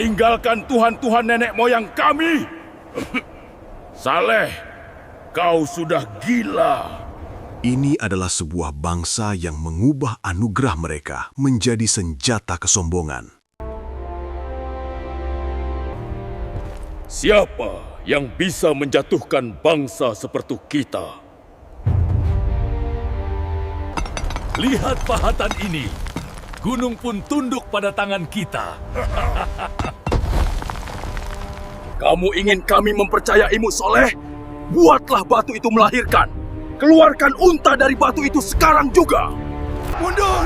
tinggalkan Tuhan-Tuhan nenek moyang kami. Saleh, kau sudah gila. Ini adalah sebuah bangsa yang mengubah anugerah mereka menjadi senjata kesombongan. Siapa yang bisa menjatuhkan bangsa seperti kita? Lihat pahatan ini. Gunung pun tunduk pada tangan kita. Kamu ingin kami mempercayaimu, Soleh? Buatlah batu itu melahirkan. Keluarkan unta dari batu itu sekarang juga. Mundur!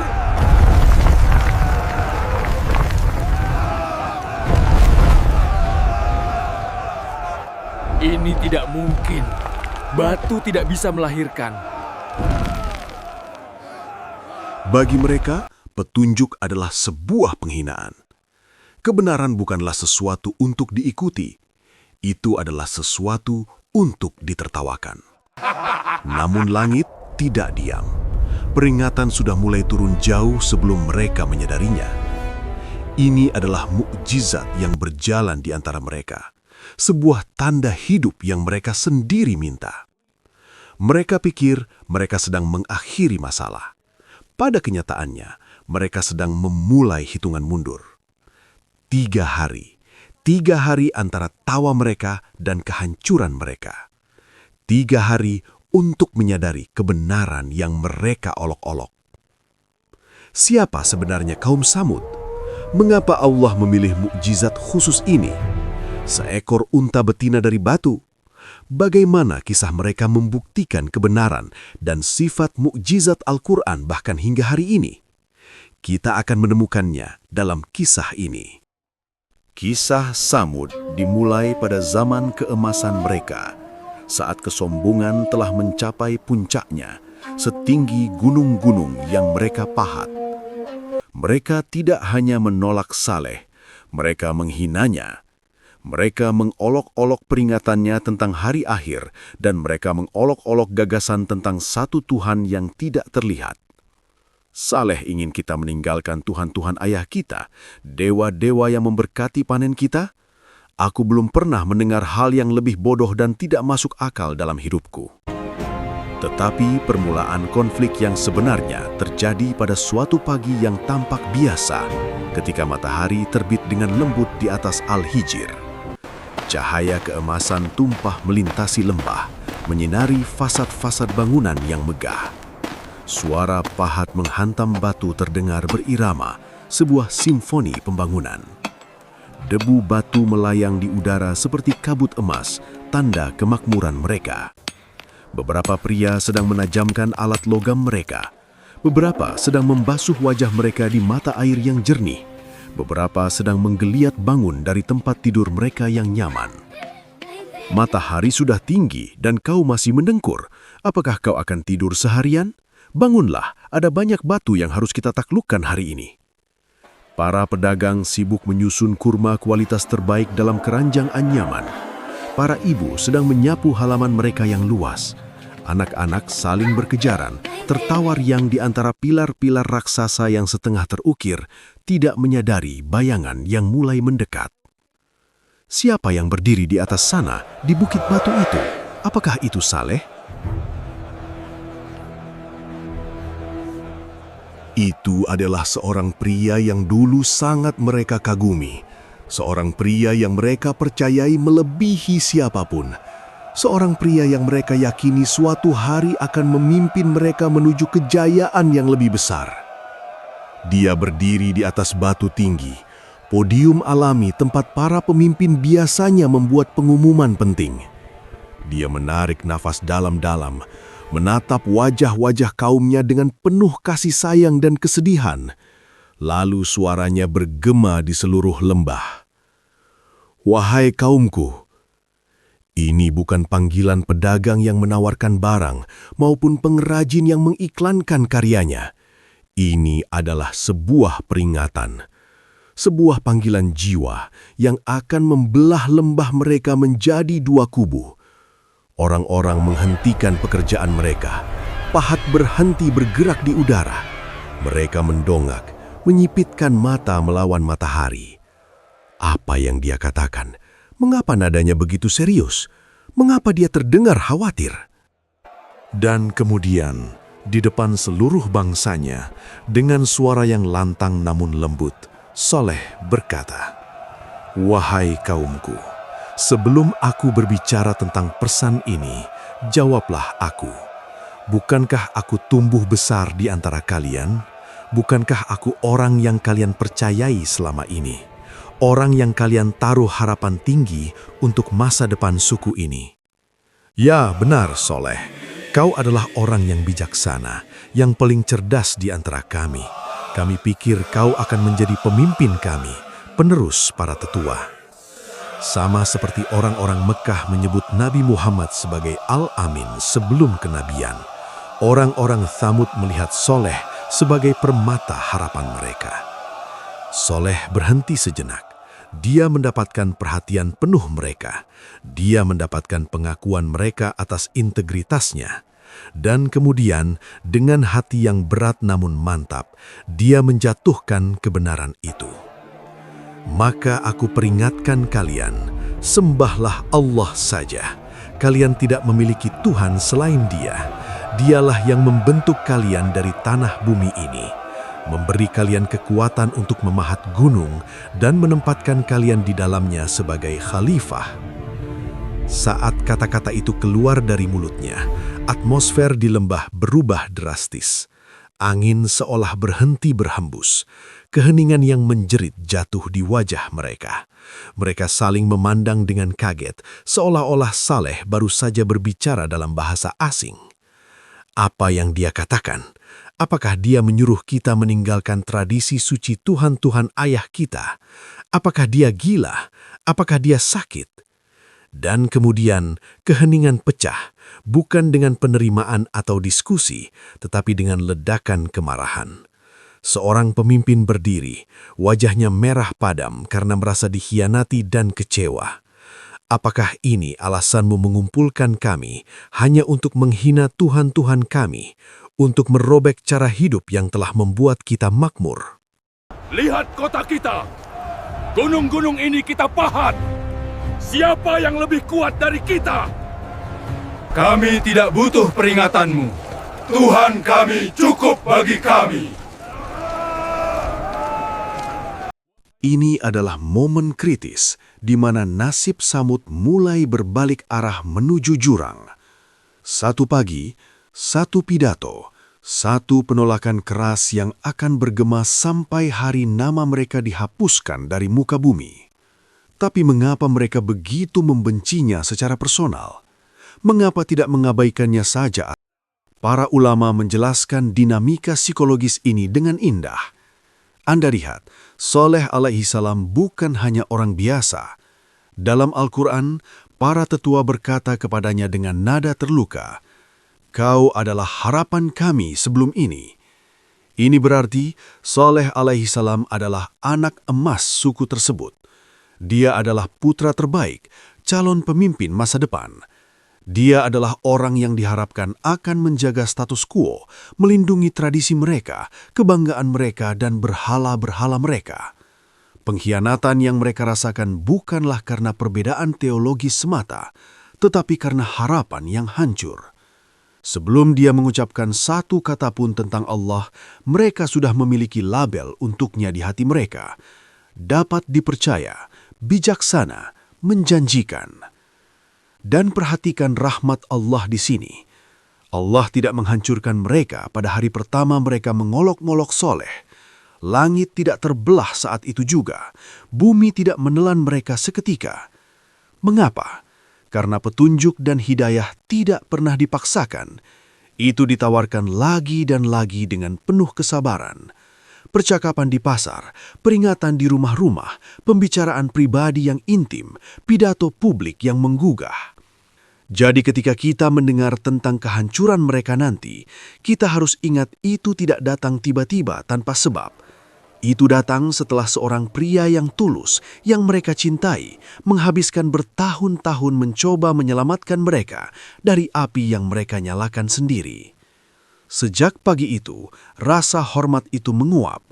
Ini tidak mungkin. Batu tidak bisa melahirkan. Bagi mereka, petunjuk adalah sebuah penghinaan. Kebenaran bukanlah sesuatu untuk diikuti. Itu adalah sesuatu untuk ditertawakan. Namun langit tidak diam. Peringatan sudah mulai turun jauh sebelum mereka menyadarinya. Ini adalah mukjizat yang berjalan di antara mereka. Sebuah tanda hidup yang mereka sendiri minta. Mereka pikir mereka sedang mengakhiri masalah. Pada kenyataannya, mereka sedang memulai hitungan mundur. 3 hari. 3 hari antara tawa mereka dan kehancuran mereka. 3 hari untuk menyadari kebenaran yang mereka olok-olok. Siapa sebenarnya kaum Samud? Mengapa Allah memilih mukjizat khusus ini? Seekor unta betina dari batu. Bagaimana kisah mereka membuktikan kebenaran dan sifat mukjizat Al-Quran bahkan hingga hari ini? Kita akan menemukannya dalam kisah ini. Kisah Samud dimulai pada zaman keemasan mereka, saat kesombongan telah mencapai puncaknya, setinggi gunung-gunung yang mereka pahat. Mereka tidak hanya menolak Saleh, mereka menghinanya. Mereka mengolok-olok peringatannya tentang hari akhir, dan mereka mengolok-olok gagasan tentang satu Tuhan yang tidak terlihat. Saleh ingin kita meninggalkan Tuhan-Tuhan ayah kita, dewa-dewa yang memberkati panen kita. Aku belum pernah mendengar hal yang lebih bodoh dan tidak masuk akal dalam hidupku. Tetapi permulaan konflik yang sebenarnya terjadi pada suatu pagi yang tampak biasa ketika matahari terbit dengan lembut di atas Al-Hijr. Cahaya keemasan tumpah melintasi lembah, menyinari fasad-fasad bangunan yang megah. Suara pahat menghantam batu terdengar berirama, sebuah simfoni pembangunan. Debu batu melayang di udara seperti kabut emas, tanda kemakmuran mereka. Beberapa pria sedang menajamkan alat logam mereka. Beberapa sedang membasuh wajah mereka di mata air yang jernih. Beberapa sedang menggeliat bangun dari tempat tidur mereka yang nyaman. Matahari sudah tinggi dan kau masih mendengkur. Apakah kau akan tidur seharian? Bangunlah, ada banyak batu yang harus kita taklukkan hari ini. Para pedagang sibuk menyusun kurma kualitas terbaik dalam keranjang anyaman. Para ibu sedang menyapu halaman mereka yang luas. Anak-anak saling berkejaran, tertawa riang di antara pilar-pilar raksasa yang setengah terukir, tidak menyadari bayangan yang mulai mendekat. Siapa yang berdiri di atas sana, di bukit batu itu? Apakah itu Saleh? Itu adalah seorang pria yang dulu sangat mereka kagumi. Seorang pria yang mereka percayai melebihi siapapun. Seorang pria yang mereka yakini suatu hari akan memimpin mereka menuju kejayaan yang lebih besar. Dia berdiri di atas batu tinggi, podium alami tempat para pemimpin biasanya membuat pengumuman penting. Dia menarik nafas dalam-dalam, menatap wajah-wajah kaumnya dengan penuh kasih sayang dan kesedihan. Lalu suaranya bergema di seluruh lembah. Wahai kaumku, ini bukan panggilan pedagang yang menawarkan barang maupun pengrajin yang mengiklankan karyanya. Ini adalah sebuah peringatan, sebuah panggilan jiwa yang akan membelah lembah mereka menjadi 2 kubu. Orang-orang menghentikan pekerjaan mereka. Pahat berhenti bergerak di udara. Mereka mendongak, menyipitkan mata melawan matahari. Apa yang dia katakan? Mengapa nadanya begitu serius? Mengapa dia terdengar khawatir? Dan kemudian, di depan seluruh bangsanya, dengan suara yang lantang namun lembut, Soleh berkata, "Wahai kaumku, sebelum aku berbicara tentang pesan ini, jawablah aku. Bukankah aku tumbuh besar di antara kalian? Bukankah aku orang yang kalian percayai selama ini? Orang yang kalian taruh harapan tinggi untuk masa depan suku ini?" Ya, benar, Soleh. Kau adalah orang yang bijaksana, yang paling cerdas di antara kami. Kami pikir kau akan menjadi pemimpin kami, penerus para tetua. Sama seperti orang-orang Mekah menyebut Nabi Muhammad sebagai Al-Amin sebelum kenabian, orang-orang Tsamud melihat Soleh sebagai permata harapan mereka. Soleh berhenti sejenak. Dia mendapatkan perhatian penuh mereka. Dia mendapatkan pengakuan mereka atas integritasnya. Dan kemudian, dengan hati yang berat namun mantap, dia menjatuhkan kebenaran itu. Maka aku peringatkan kalian, sembahlah Allah saja. Kalian tidak memiliki Tuhan selain Dia. Dialah yang membentuk kalian dari tanah bumi ini, memberi kalian kekuatan untuk memahat gunung dan menempatkan kalian di dalamnya sebagai khalifah. Saat kata-kata itu keluar dari mulutnya, atmosfer di lembah berubah drastis. Angin seolah berhenti berhembus. Keheningan yang menjerit jatuh di wajah mereka. Mereka saling memandang dengan kaget, seolah-olah Saleh baru saja berbicara dalam bahasa asing. Apa yang dia katakan? Apakah dia menyuruh kita meninggalkan tradisi suci Tuhan-Tuhan ayah kita? Apakah dia gila? Apakah dia sakit? Dan kemudian keheningan pecah, bukan dengan penerimaan atau diskusi, tetapi dengan ledakan kemarahan. Seorang pemimpin berdiri, wajahnya merah padam karena merasa dikhianati dan kecewa. Apakah ini alasanmu mengumpulkan kami hanya untuk menghina Tuhan-Tuhan kami, untuk merobek cara hidup yang telah membuat kita makmur? Lihat kota kita. Gunung-gunung ini kita pahat. Siapa yang lebih kuat dari kita? Kami tidak butuh peringatanmu. Tuhan kami cukup bagi kami. Ini adalah momen kritis di mana nasib Tsamud mulai berbalik arah menuju jurang. Satu pagi, satu pidato, satu penolakan keras yang akan bergema sampai hari nama mereka dihapuskan dari muka bumi. Tapi mengapa mereka begitu membencinya secara personal? Mengapa tidak mengabaikannya saja? Para ulama menjelaskan dinamika psikologis ini dengan indah. Anda lihat, Soleh alaihissalam bukan hanya orang biasa. Dalam Al-Quran, para tetua berkata kepadanya dengan nada terluka, "Kau adalah harapan kami sebelum ini." Ini berarti Soleh alaihissalam adalah anak emas suku tersebut. Dia adalah putra terbaik, calon pemimpin masa depan. Dia adalah orang yang diharapkan akan menjaga status quo, melindungi tradisi mereka, kebanggaan mereka, dan berhala-berhala mereka. Pengkhianatan yang mereka rasakan bukanlah karena perbedaan teologis semata, tetapi karena harapan yang hancur. Sebelum dia mengucapkan satu kata pun tentang Allah, mereka sudah memiliki label untuknya di hati mereka. Dapat dipercaya, bijaksana, menjanjikan. Dan perhatikan rahmat Allah di sini. Allah tidak menghancurkan mereka pada hari pertama mereka mengolok-ngolok Soleh. Langit tidak terbelah saat itu juga. Bumi tidak menelan mereka seketika. Mengapa? Karena petunjuk dan hidayah tidak pernah dipaksakan. Itu ditawarkan lagi dan lagi dengan penuh kesabaran. Percakapan di pasar, peringatan di rumah-rumah, pembicaraan pribadi yang intim, pidato publik yang menggugah. Jadi ketika kita mendengar tentang kehancuran mereka nanti, kita harus ingat itu tidak datang tiba-tiba tanpa sebab. Itu datang setelah seorang pria yang tulus, yang mereka cintai, menghabiskan bertahun-tahun mencoba menyelamatkan mereka dari api yang mereka nyalakan sendiri. Sejak pagi itu, rasa hormat itu menguap.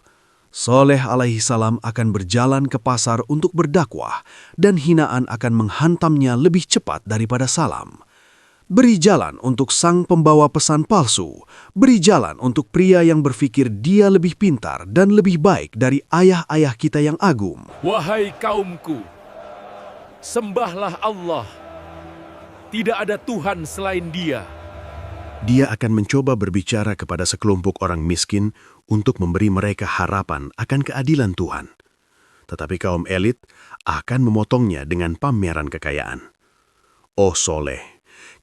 Soleh alaihi salam akan berjalan ke pasar untuk berdakwah dan hinaan akan menghantamnya lebih cepat daripada salam. Beri jalan untuk sang pembawa pesan palsu. Beri jalan untuk pria yang berpikir dia lebih pintar dan lebih baik dari ayah-ayah kita yang agung. Wahai kaumku, sembahlah Allah. Tidak ada Tuhan selain Dia. Dia akan mencoba berbicara kepada sekelompok orang miskin untuk memberi mereka harapan akan keadilan Tuhan. Tetapi kaum elit akan memotongnya dengan pameran kekayaan. Oh Soleh,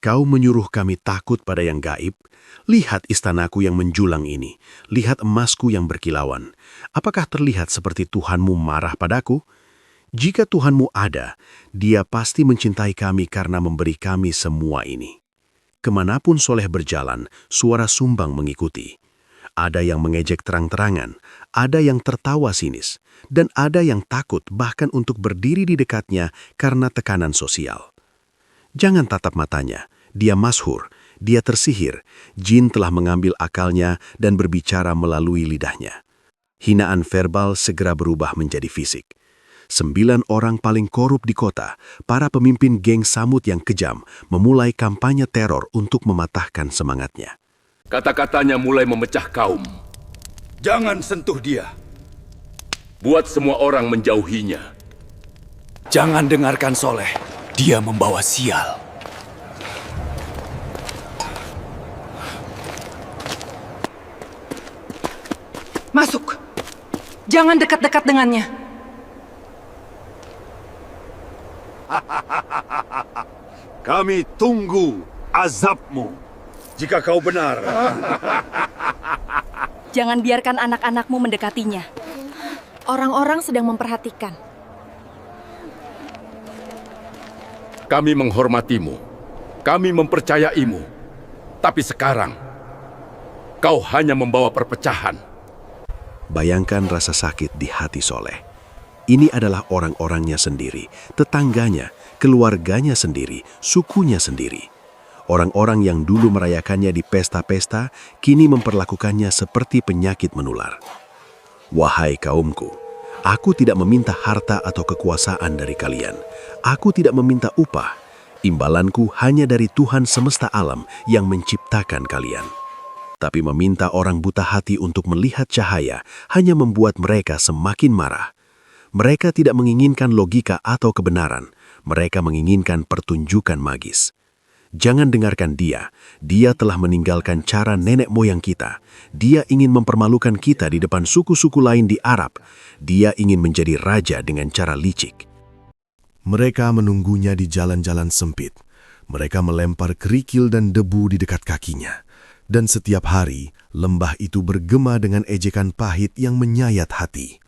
kau menyuruh kami takut pada yang gaib. Lihat istanaku yang menjulang ini. Lihat emasku yang berkilauan. Apakah terlihat seperti Tuhanmu marah padaku? Jika Tuhanmu ada, Dia pasti mencintai kami karena memberi kami semua ini. Kemanapun Soleh berjalan, suara sumbang mengikuti. Ada yang mengejek terang-terangan, ada yang tertawa sinis, dan ada yang takut bahkan untuk berdiri di dekatnya karena tekanan sosial. Jangan tatap matanya, dia masyhur, dia tersihir, jin telah mengambil akalnya dan berbicara melalui lidahnya. Hinaan verbal segera berubah menjadi fisik. 9 orang paling korup di kota, para pemimpin geng samut yang kejam, memulai kampanye teror untuk mematahkan semangatnya. Kata-katanya mulai memecah kaum. Jangan sentuh dia. Buat semua orang menjauhinya. Jangan dengarkan Soleh, dia membawa sial. Masuk. Jangan dekat-dekat dengannya. Kami tunggu azabmu. Jika kau benar, Jangan biarkan anak-anakmu mendekatinya. Orang-orang sedang memperhatikan. Kami menghormatimu. Kami mempercayaimu. Tapi sekarang, kau hanya membawa perpecahan. Bayangkan rasa sakit di hati Soleh. Ini adalah orang-orangnya sendiri, tetangganya, keluarganya sendiri, sukunya sendiri. Orang-orang yang dulu merayakannya di pesta-pesta, kini memperlakukannya seperti penyakit menular. Wahai kaumku, aku tidak meminta harta atau kekuasaan dari kalian. Aku tidak meminta upah. Imbalanku hanya dari Tuhan semesta alam yang menciptakan kalian. Tapi meminta orang buta hati untuk melihat cahaya hanya membuat mereka semakin marah. Mereka tidak menginginkan logika atau kebenaran. Mereka menginginkan pertunjukan magis. Jangan dengarkan dia. Dia telah meninggalkan cara nenek moyang kita. Dia ingin mempermalukan kita di depan suku-suku lain di Arab. Dia ingin menjadi raja dengan cara licik. Mereka menunggunya di jalan-jalan sempit. Mereka melempar kerikil dan debu di dekat kakinya. Dan setiap hari, lembah itu bergema dengan ejekan pahit yang menyayat hati.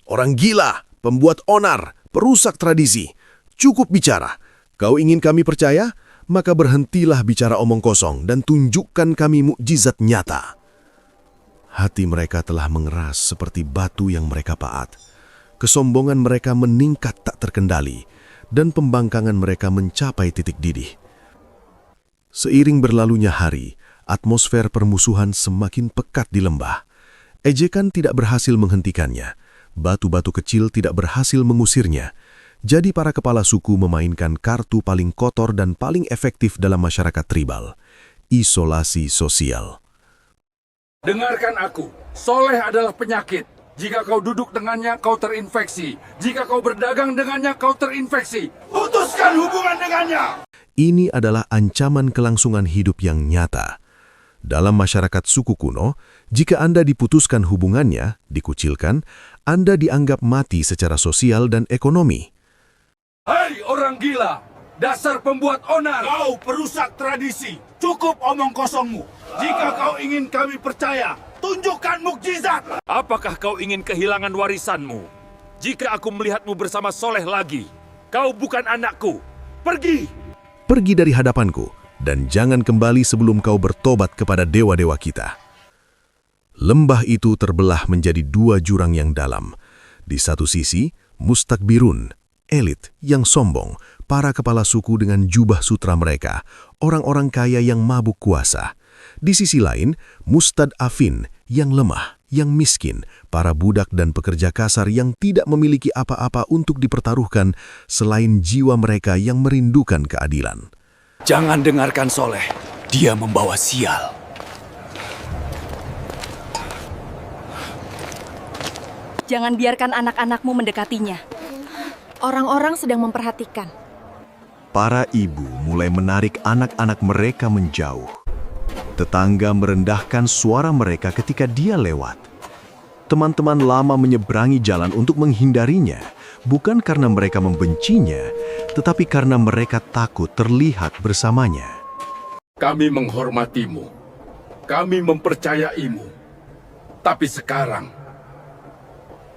Orang gila, pembuat onar, perusak tradisi. Cukup bicara. Kau ingin kami percaya? Maka berhentilah bicara omong kosong dan tunjukkan kami mukjizat nyata. Hati mereka telah mengeras seperti batu yang mereka paat. Kesombongan mereka meningkat tak terkendali, dan pembangkangan mereka mencapai titik didih. Seiring berlalunya hari, atmosfer permusuhan semakin pekat di lembah. Ejekan tidak berhasil menghentikannya. Batu-batu kecil tidak berhasil mengusirnya. Jadi para kepala suku memainkan kartu paling kotor dan paling efektif dalam masyarakat tribal. Isolasi sosial. Dengarkan aku, Soleh adalah penyakit. Jika kau duduk dengannya, kau terinfeksi. Jika kau berdagang dengannya, kau terinfeksi. Putuskan hubungan dengannya! Ini adalah ancaman kelangsungan hidup yang nyata. Dalam masyarakat suku kuno, jika Anda diputuskan hubungannya, dikucilkan, Anda dianggap mati secara sosial dan ekonomi. Hai orang gila, dasar pembuat onar! kau perusak tradisi. Cukup omong kosongmu. Jika kau ingin kami percaya, tunjukkan mukjizat. Apakah kau ingin kehilangan warisanmu? Jika aku melihatmu bersama Soleh lagi, kau bukan anakku. Pergi! Pergi dari hadapanku, dan jangan kembali sebelum kau bertobat kepada dewa-dewa kita. Lembah itu terbelah menjadi 2 jurang yang dalam. Di satu sisi, mustakbirun, elit yang sombong, para kepala suku dengan jubah sutra mereka, orang-orang kaya yang mabuk kuasa. Di sisi lain, mustad'afin yang lemah, yang miskin, para budak dan pekerja kasar yang tidak memiliki apa-apa untuk dipertaruhkan selain jiwa mereka yang merindukan keadilan. Jangan dengarkan Soleh, dia membawa sial. Jangan biarkan anak-anakmu mendekatinya. Orang-orang sedang memperhatikan. Para ibu mulai menarik anak-anak mereka menjauh. Tetangga merendahkan suara mereka ketika dia lewat. Teman-teman lama menyeberangi jalan untuk menghindarinya, bukan karena mereka membencinya, tetapi karena mereka takut terlihat bersamanya. Kami menghormatimu. Kami mempercayaimu. Tapi sekarang,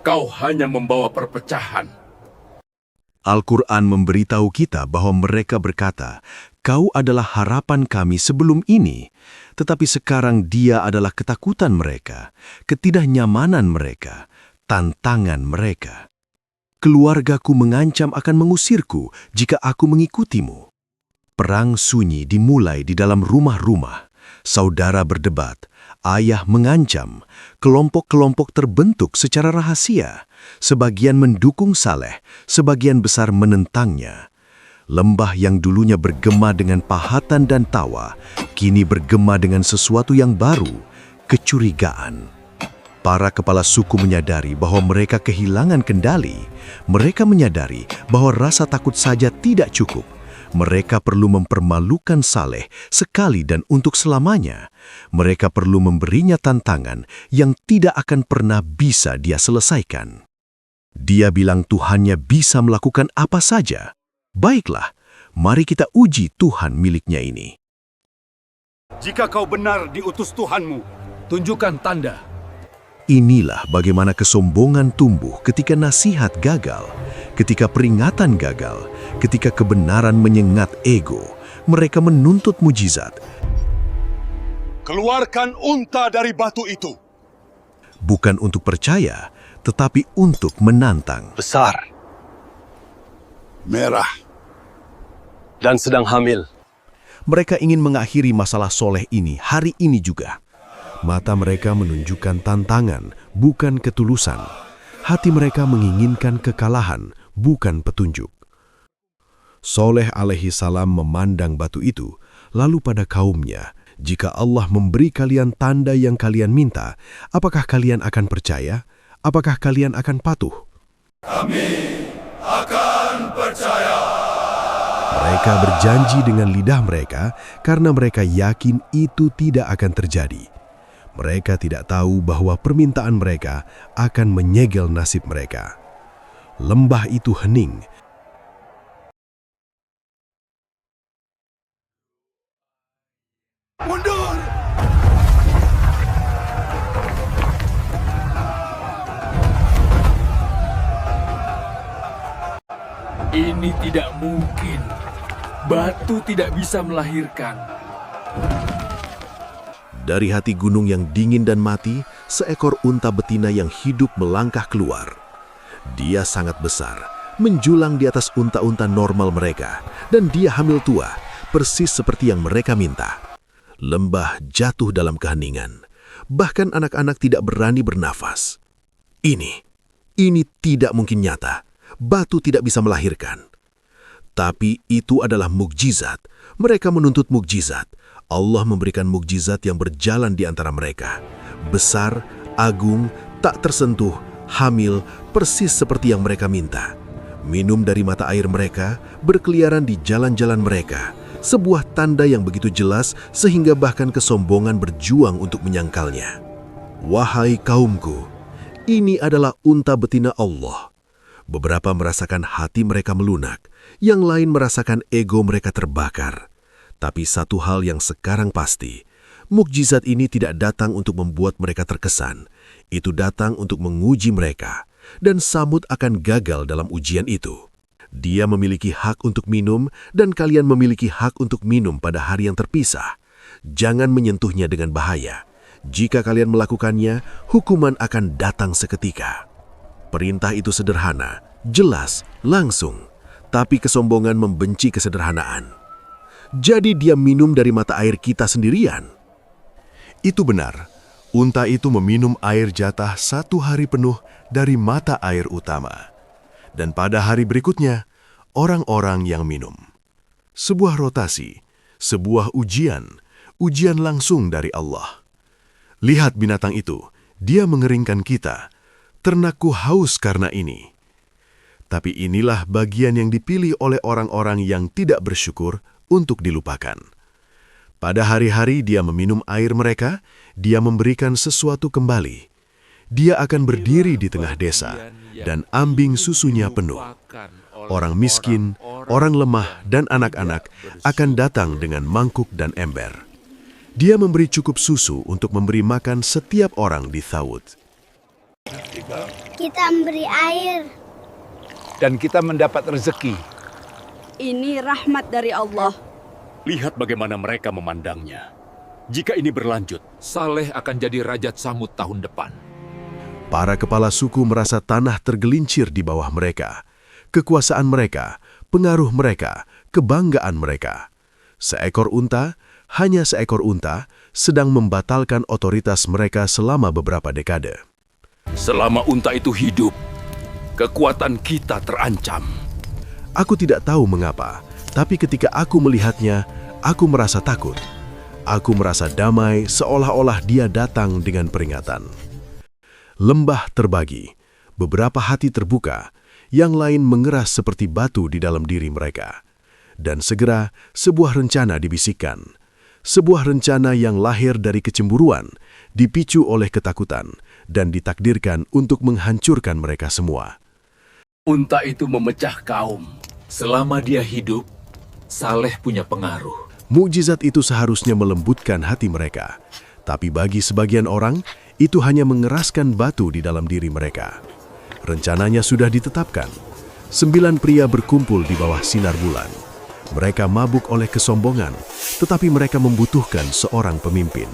kau hanya membawa perpecahan. Al-Quran memberitahu kita bahwa mereka berkata, "Kau adalah harapan kami sebelum ini," tetapi sekarang dia adalah ketakutan mereka, ketidaknyamanan mereka, tantangan mereka. Keluargaku mengancam akan mengusirku jika aku mengikutimu. Perang sunyi dimulai di dalam rumah-rumah. Saudara berdebat, ayah mengancam, kelompok-kelompok terbentuk secara rahasia. Sebagian mendukung Saleh, sebagian besar menentangnya. Lembah yang dulunya bergema dengan pahatan dan tawa, kini bergema dengan sesuatu yang baru, kecurigaan. Para kepala suku menyadari bahwa mereka kehilangan kendali. Mereka menyadari bahwa rasa takut saja tidak cukup. Mereka perlu mempermalukan Saleh sekali dan untuk selamanya. Mereka perlu memberinya tantangan yang tidak akan pernah bisa dia selesaikan. Dia bilang Tuhannya bisa melakukan apa saja. Baiklah, mari kita uji Tuhan miliknya ini. Jika kau benar diutus Tuhanmu, Tunjukkan tanda. Inilah bagaimana kesombongan tumbuh ketika nasihat gagal, ketika peringatan gagal, ketika kebenaran menyengat ego. Mereka menuntut mujizat. keluarkan unta dari batu itu. Bukan untuk percaya, tetapi untuk menantang. Besar Merah. dan sedang hamil. Mereka ingin mengakhiri masalah Soleh ini hari ini juga. Mata mereka menunjukkan tantangan, bukan ketulusan. Hati mereka menginginkan kekalahan, bukan petunjuk. Soleh alaihi salam memandang batu itu, lalu pada kaumnya, "Jika Allah memberi kalian tanda yang kalian minta, apakah kalian akan percaya? Apakah kalian akan patuh?" Mereka berjanji dengan lidah mereka karena mereka yakin itu tidak akan terjadi. Mereka tidak tahu bahwa permintaan mereka akan menyegel nasib mereka. Lembah itu hening. Mundur! Ini tidak mungkin. Batu tidak bisa melahirkan. Dari hati gunung yang dingin dan mati, seekor unta betina yang hidup melangkah keluar. Dia sangat besar, menjulang di atas unta-unta normal mereka, dan dia hamil tua, persis seperti yang mereka minta. Lembah jatuh dalam keheningan. Bahkan anak-anak tidak berani bernafas. Ini tidak mungkin nyata. Batu tidak bisa melahirkan. Tapi itu adalah mukjizat. Mereka menuntut mukjizat. Allah memberikan mukjizat yang berjalan di antara mereka. Besar, agung, tak tersentuh, hamil, persis seperti yang mereka minta. Minum dari mata air mereka, berkeliaran di jalan-jalan mereka. Sebuah tanda yang begitu jelas sehingga bahkan kesombongan berjuang untuk menyangkalnya. Wahai kaumku, ini adalah unta betina Allah. Beberapa merasakan hati mereka melunak, yang lain merasakan ego mereka terbakar. Tapi satu hal yang sekarang pasti, mukjizat ini tidak datang untuk membuat mereka terkesan. Itu datang untuk menguji mereka, dan Samud akan gagal dalam ujian itu. Dia memiliki hak untuk minum, dan kalian memiliki hak untuk minum pada hari yang terpisah. Jangan menyentuhnya dengan bahaya. Jika kalian melakukannya, hukuman akan datang seketika. Perintah itu sederhana, jelas, langsung. Tapi kesombongan membenci kesederhanaan. Jadi dia minum dari mata air kita sendirian. Itu benar. Unta itu meminum air jatah 1 hari penuh dari mata air utama. Dan pada hari berikutnya, orang-orang yang minum. Sebuah rotasi, sebuah ujian langsung dari Allah. Lihat binatang itu, dia mengeringkan kita. Ternakku haus karena ini. Tapi inilah bagian yang dipilih oleh orang-orang yang tidak bersyukur untuk dilupakan. Pada hari-hari dia meminum air mereka, dia memberikan sesuatu kembali. Dia akan berdiri di tengah desa, dan ambing susunya penuh. Orang miskin, orang lemah, dan anak-anak akan datang dengan mangkuk dan ember. Dia memberi cukup susu untuk memberi makan setiap orang di Thawud. Kita memberi air. Dan kita mendapat rezeki. Ini rahmat dari Allah. Lihat bagaimana mereka memandangnya. Jika ini berlanjut, Saleh akan jadi Raja Tsamud tahun depan. Para kepala suku merasa tanah tergelincir di bawah mereka. Kekuasaan mereka, pengaruh mereka, kebanggaan mereka. Hanya seekor unta, sedang membatalkan otoritas mereka selama beberapa dekade. Selama unta itu hidup, kekuatan kita terancam. Aku tidak tahu mengapa, tapi ketika aku melihatnya, aku merasa takut. Aku merasa damai seolah-olah dia datang dengan peringatan. Lembah terbagi, beberapa hati terbuka, yang lain mengeras seperti batu di dalam diri mereka. Dan segera sebuah rencana dibisikkan. Sebuah rencana yang lahir dari kecemburuan, dipicu oleh ketakutan, dan ditakdirkan untuk menghancurkan mereka semua. Unta itu memecah kaum. Selama dia hidup, Saleh punya pengaruh. Mukjizat itu seharusnya melembutkan hati mereka. Tapi bagi sebagian orang, itu hanya mengeraskan batu di dalam diri mereka. Rencananya sudah ditetapkan. 9 pria berkumpul di bawah sinar bulan. Mereka mabuk oleh kesombongan, tetapi mereka membutuhkan seorang pemimpin.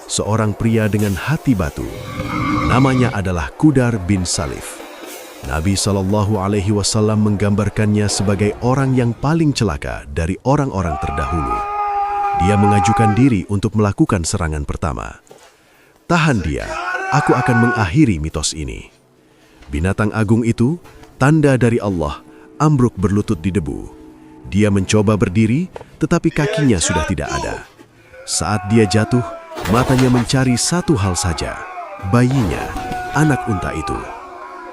Seorang pria dengan hati batu. Namanya adalah Qudar bin Salif. Nabi SAW menggambarkannya sebagai orang yang paling celaka dari orang-orang terdahulu. Dia mengajukan diri untuk melakukan serangan pertama. Tahan dia, aku akan mengakhiri mitos ini. Binatang agung itu, tanda dari Allah, ambruk berlutut di debu. Dia mencoba berdiri, tetapi kakinya sudah tidak ada. Saat dia jatuh, matanya mencari satu hal saja, bayinya, anak unta itu.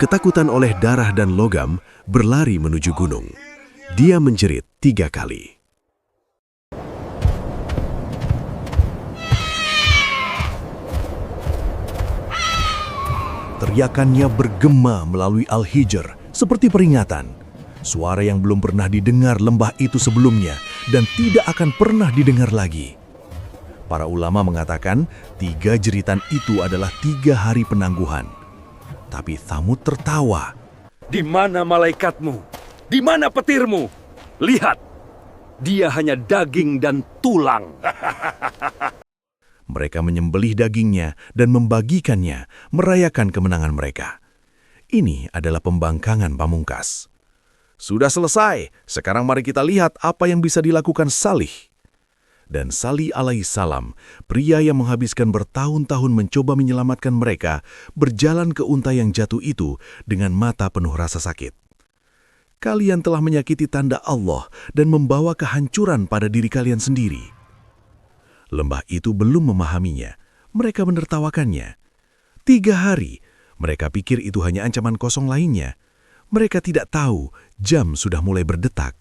Ketakutan oleh darah dan logam, berlari menuju gunung. Dia menjerit 3 kali. Teriakannya bergema melalui Al-Hijr, seperti peringatan. Suara yang belum pernah didengar lembah itu sebelumnya, dan tidak akan pernah didengar lagi. Para ulama mengatakan 3 jeritan itu adalah 3 hari penangguhan. Tapi Tsamud tertawa. Di mana malaikatmu? Di mana petirmu? Lihat, dia hanya daging dan tulang. Mereka menyembelih dagingnya dan membagikannya, merayakan kemenangan mereka. Ini adalah pembangkangan pamungkas. Sudah selesai, sekarang mari kita lihat apa yang bisa dilakukan Salih. Dan Salih alaihissalam, pria yang menghabiskan bertahun-tahun mencoba menyelamatkan mereka, berjalan ke unta yang jatuh itu dengan mata penuh rasa sakit. Kalian telah menyakiti tanda Allah dan membawa kehancuran pada diri kalian sendiri. Lembah itu belum memahaminya. Mereka menertawakannya. 3 hari, mereka pikir itu hanya ancaman kosong lainnya. Mereka tidak tahu jam sudah mulai berdetak.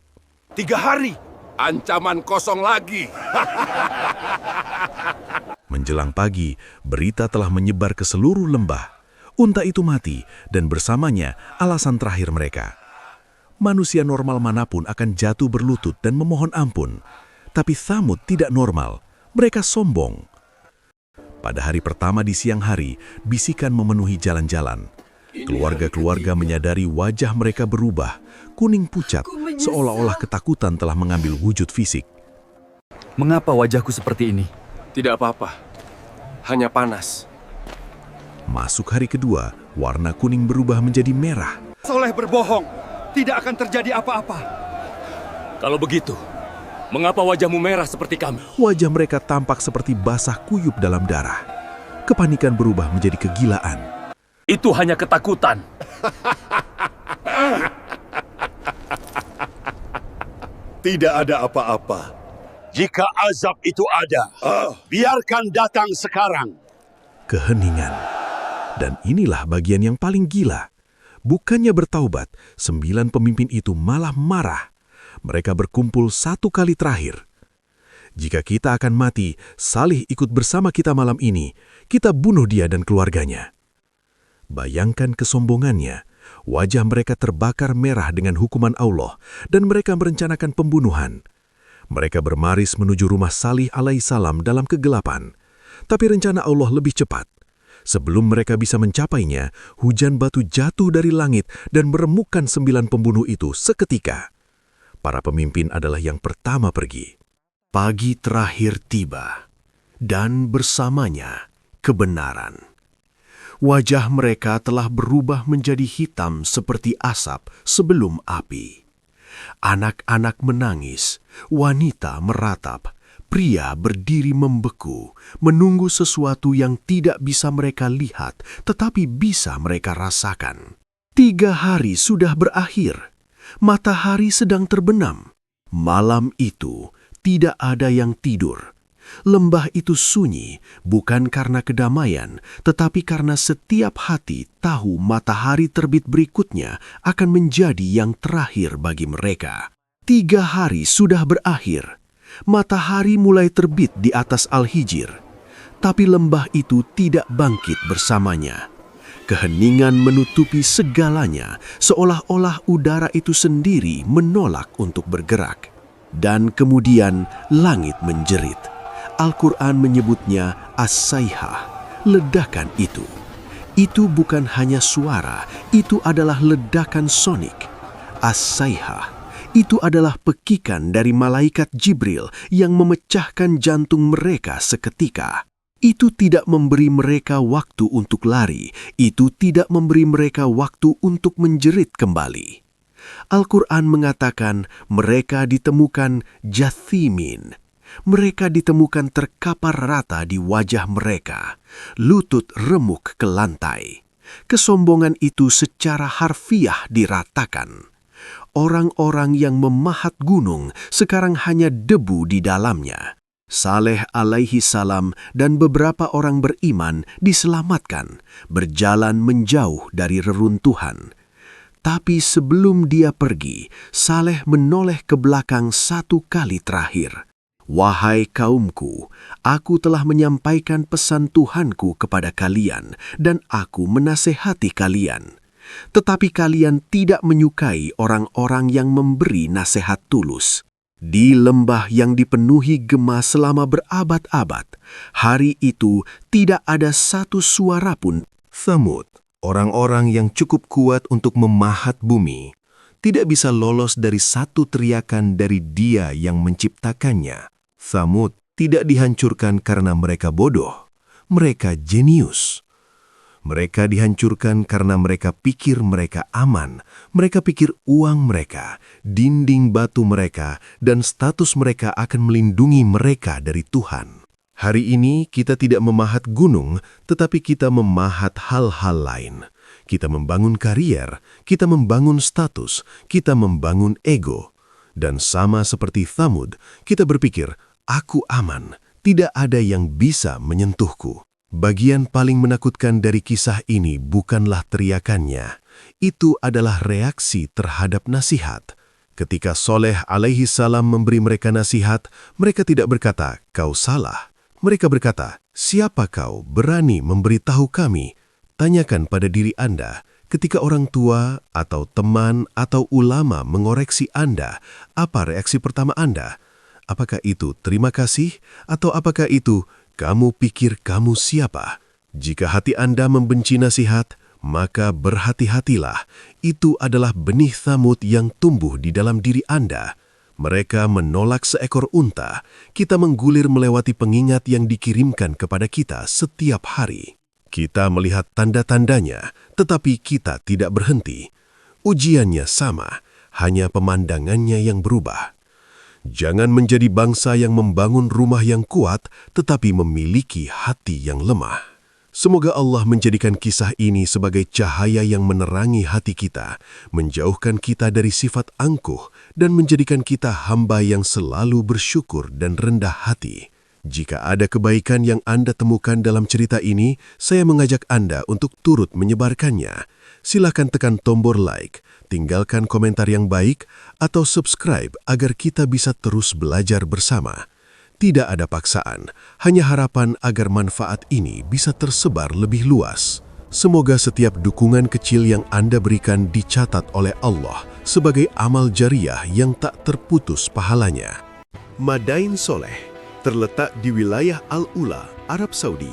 3 hari, ancaman kosong lagi. Menjelang pagi, berita telah menyebar ke seluruh lembah. Unta itu mati dan bersamanya alasan terakhir mereka. Manusia normal manapun akan jatuh berlutut dan memohon ampun. Tapi Tsamud tidak normal. Mereka sombong. Pada hari pertama di siang hari, bisikan memenuhi jalan-jalan. Keluarga-keluarga menyadari wajah mereka berubah, kuning pucat, seolah-olah ketakutan telah mengambil wujud fisik. Mengapa wajahku seperti ini? Tidak apa-apa. Hanya panas. Masuk hari kedua, warna kuning berubah menjadi merah. Soleh berbohong. Tidak akan terjadi apa-apa. Kalau begitu, mengapa wajahmu merah seperti kami? Wajah mereka tampak seperti basah kuyup dalam darah. Kepanikan berubah menjadi kegilaan. Itu hanya ketakutan. Tidak ada apa-apa. Jika azab itu ada, biarkan datang sekarang. Keheningan. Dan inilah bagian yang paling gila. Bukannya bertaubat, 9 pemimpin itu malah marah. Mereka berkumpul 1 kali terakhir. Jika kita akan mati, Salih ikut bersama kita malam ini. Kita bunuh dia dan keluarganya. Bayangkan kesombongannya. Wajah mereka terbakar merah dengan hukuman Allah, dan mereka merencanakan pembunuhan. Mereka bermaris menuju rumah Salih alaihissalam dalam kegelapan. Tapi rencana Allah lebih cepat. Sebelum mereka bisa mencapainya, hujan batu jatuh dari langit dan meremukkan 9 pembunuh itu seketika. Para pemimpin adalah yang pertama pergi. Pagi terakhir tiba, dan bersamanya kebenaran. Wajah mereka telah berubah menjadi hitam seperti asap sebelum api. Anak-anak menangis, wanita meratap, pria berdiri membeku, menunggu sesuatu yang tidak bisa mereka lihat, tetapi bisa mereka rasakan. 3 hari sudah berakhir. Matahari sedang terbenam. Malam itu tidak ada yang tidur. Lembah itu sunyi, bukan karena kedamaian, tetapi karena setiap hati tahu matahari terbit berikutnya akan menjadi yang terakhir bagi mereka. 3 hari sudah berakhir. Matahari mulai terbit di atas Al-Hijr, tapi lembah itu tidak bangkit bersamanya. Keheningan menutupi segalanya, seolah-olah udara itu sendiri menolak untuk bergerak. Dan kemudian langit menjerit. Al-Quran menyebutnya as-sayhah, ledakan itu. Itu bukan hanya suara, itu adalah ledakan sonik. As-sayhah, itu adalah pekikan dari malaikat Jibril yang memecahkan jantung mereka seketika. Itu tidak memberi mereka waktu untuk lari, itu tidak memberi mereka waktu untuk menjerit kembali. Al-Quran mengatakan mereka ditemukan jathimin. Mereka ditemukan terkapar rata di wajah mereka, lutut remuk ke lantai. Kesombongan itu secara harfiah diratakan. Orang-orang yang memahat gunung sekarang hanya debu di dalamnya. Saleh alaihi salam dan beberapa orang beriman diselamatkan, berjalan menjauh dari reruntuhan. Tapi sebelum dia pergi, Saleh menoleh ke belakang 1 kali terakhir. Wahai kaumku, aku telah menyampaikan pesan Tuhanku kepada kalian, dan aku menasehati kalian. Tetapi kalian tidak menyukai orang-orang yang memberi nasihat tulus. Di lembah yang dipenuhi gema selama berabad-abad, hari itu tidak ada satu suara pun. Thamud, orang-orang yang cukup kuat untuk memahat bumi, tidak bisa lolos dari satu teriakan dari Dia yang menciptakannya. Thamud tidak dihancurkan karena mereka bodoh, mereka jenius. Mereka dihancurkan karena mereka pikir mereka aman, mereka pikir uang mereka, dinding batu mereka, dan status mereka akan melindungi mereka dari Tuhan. Hari ini kita tidak memahat gunung, tetapi kita memahat hal-hal lain. Kita membangun karier, kita membangun status, kita membangun ego. Dan sama seperti Thamud, kita berpikir, aku aman, tidak ada yang bisa menyentuhku. Bagian paling menakutkan dari kisah ini bukanlah teriakannya. Itu adalah reaksi terhadap nasihat. Ketika Soleh alaihi salam memberi mereka nasihat, mereka tidak berkata, kau salah. Mereka berkata, siapa kau berani memberitahu kami? Tanyakan pada diri Anda, ketika orang tua atau teman atau ulama mengoreksi Anda, apa reaksi pertama Anda? Apakah itu terima kasih atau apakah itu kamu pikir kamu siapa? Jika hati Anda membenci nasihat, maka berhati-hatilah. Itu adalah benih Thamud yang tumbuh di dalam diri Anda. Mereka menolak seekor unta. Kita menggulir melewati pengingat yang dikirimkan kepada kita setiap hari. Kita melihat tanda-tandanya, tetapi kita tidak berhenti. Ujiannya sama, hanya pemandangannya yang berubah. Jangan menjadi bangsa yang membangun rumah yang kuat, tetapi memiliki hati yang lemah. Semoga Allah menjadikan kisah ini sebagai cahaya yang menerangi hati kita, menjauhkan kita dari sifat angkuh, dan menjadikan kita hamba yang selalu bersyukur dan rendah hati. Jika ada kebaikan yang Anda temukan dalam cerita ini, saya mengajak Anda untuk turut menyebarkannya. Silakan tekan tombol like, tinggalkan komentar yang baik, atau subscribe agar kita bisa terus belajar bersama. Tidak ada paksaan, hanya harapan agar manfaat ini bisa tersebar lebih luas. Semoga setiap dukungan kecil yang Anda berikan dicatat oleh Allah sebagai amal jariah yang tak terputus pahalanya. Madain Soleh terletak di wilayah Al-Ula, Arab Saudi.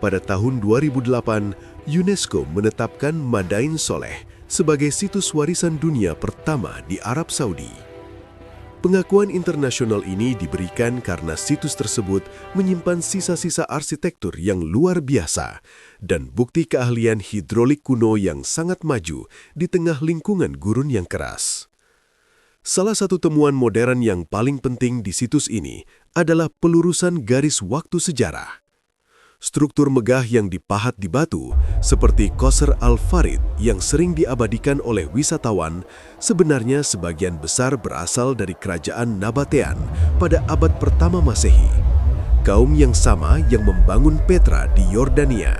Pada tahun 2008, UNESCO menetapkan Madain Soleh sebagai situs warisan dunia pertama di Arab Saudi. Pengakuan internasional ini diberikan karena situs tersebut menyimpan sisa-sisa arsitektur yang luar biasa dan bukti keahlian hidrolik kuno yang sangat maju di tengah lingkungan gurun yang keras. Salah satu temuan modern yang paling penting di situs ini adalah pelurusan garis waktu sejarah. Struktur megah yang dipahat di batu, seperti Qasr Al-Farid yang sering diabadikan oleh wisatawan, sebenarnya sebagian besar berasal dari kerajaan Nabatean pada abad pertama Masehi, kaum yang sama yang membangun Petra di Yordania.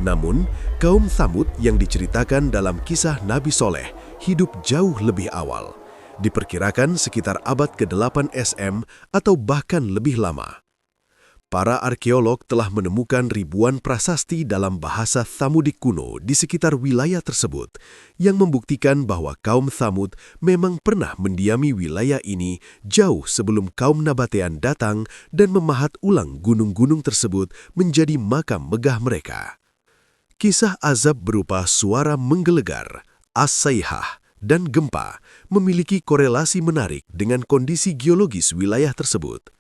Namun, kaum Tsamud yang diceritakan dalam kisah Nabi Soleh hidup jauh lebih awal, diperkirakan sekitar abad ke-8 SM atau bahkan lebih lama. Para arkeolog telah menemukan ribuan prasasti dalam bahasa Tsamudik kuno di sekitar wilayah tersebut yang membuktikan bahwa kaum Tsamud memang pernah mendiami wilayah ini jauh sebelum kaum Nabatean datang dan memahat ulang gunung-gunung tersebut menjadi makam megah mereka. Kisah azab berupa suara menggelegar, as-sayhah, dan gempa memiliki korelasi menarik dengan kondisi geologis wilayah tersebut.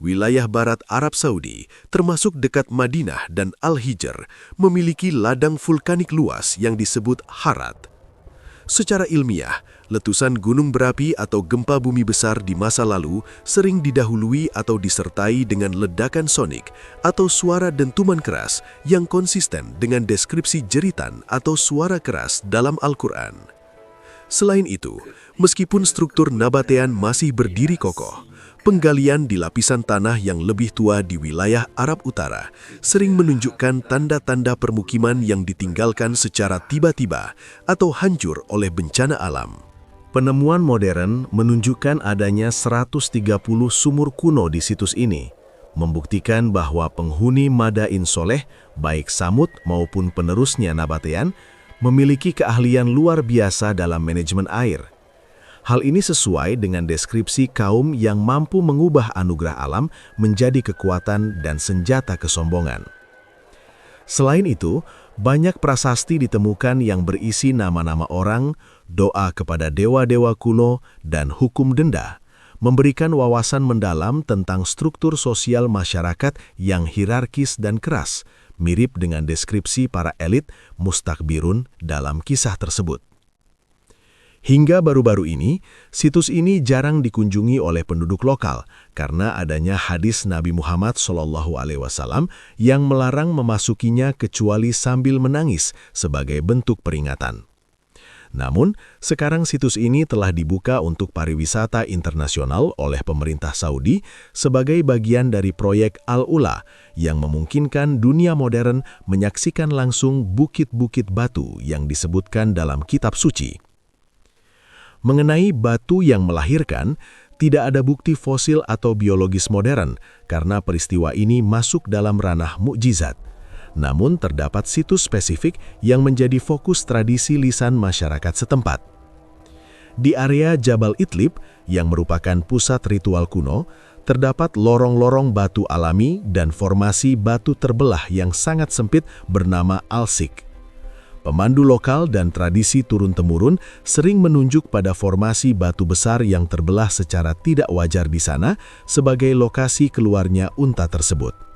Wilayah barat Arab Saudi, termasuk dekat Madinah dan Al-Hijr, memiliki ladang vulkanik luas yang disebut Harat. Secara ilmiah, letusan gunung berapi atau gempa bumi besar di masa lalu sering didahului atau disertai dengan ledakan sonik atau suara dentuman keras yang konsisten dengan deskripsi jeritan atau suara keras dalam Al-Quran. Selain itu, meskipun struktur Nabatean masih berdiri kokoh, penggalian di lapisan tanah yang lebih tua di wilayah Arab Utara sering menunjukkan tanda-tanda permukiman yang ditinggalkan secara tiba-tiba atau hancur oleh bencana alam. Penemuan modern menunjukkan adanya 130 sumur kuno di situs ini, membuktikan bahwa penghuni Madain Soleh, baik Tsamud maupun penerusnya Nabatean, memiliki keahlian luar biasa dalam manajemen air. Hal ini sesuai dengan deskripsi kaum yang mampu mengubah anugerah alam menjadi kekuatan dan senjata kesombongan. Selain itu, banyak prasasti ditemukan yang berisi nama-nama orang, doa kepada dewa-dewa kuno, dan hukum denda, memberikan wawasan mendalam tentang struktur sosial masyarakat yang hierarkis dan keras, mirip dengan deskripsi para elit mustakbirun dalam kisah tersebut. Hingga baru-baru ini, situs ini jarang dikunjungi oleh penduduk lokal karena adanya hadis Nabi Muhammad SAW yang melarang memasukinya kecuali sambil menangis sebagai bentuk peringatan. Namun, sekarang situs ini telah dibuka untuk pariwisata internasional oleh pemerintah Saudi sebagai bagian dari proyek Al-Ula yang memungkinkan dunia modern menyaksikan langsung bukit-bukit batu yang disebutkan dalam kitab suci. Mengenai batu yang melahirkan, tidak ada bukti fosil atau biologis modern karena peristiwa ini masuk dalam ranah mukjizat. Namun terdapat situs spesifik yang menjadi fokus tradisi lisan masyarakat setempat. Di area Jabal Idlib, yang merupakan pusat ritual kuno, terdapat lorong-lorong batu alami dan formasi batu terbelah yang sangat sempit bernama Al-Sik. Pemandu lokal dan tradisi turun-temurun sering menunjuk pada formasi batu besar yang terbelah secara tidak wajar di sana sebagai lokasi keluarnya unta tersebut.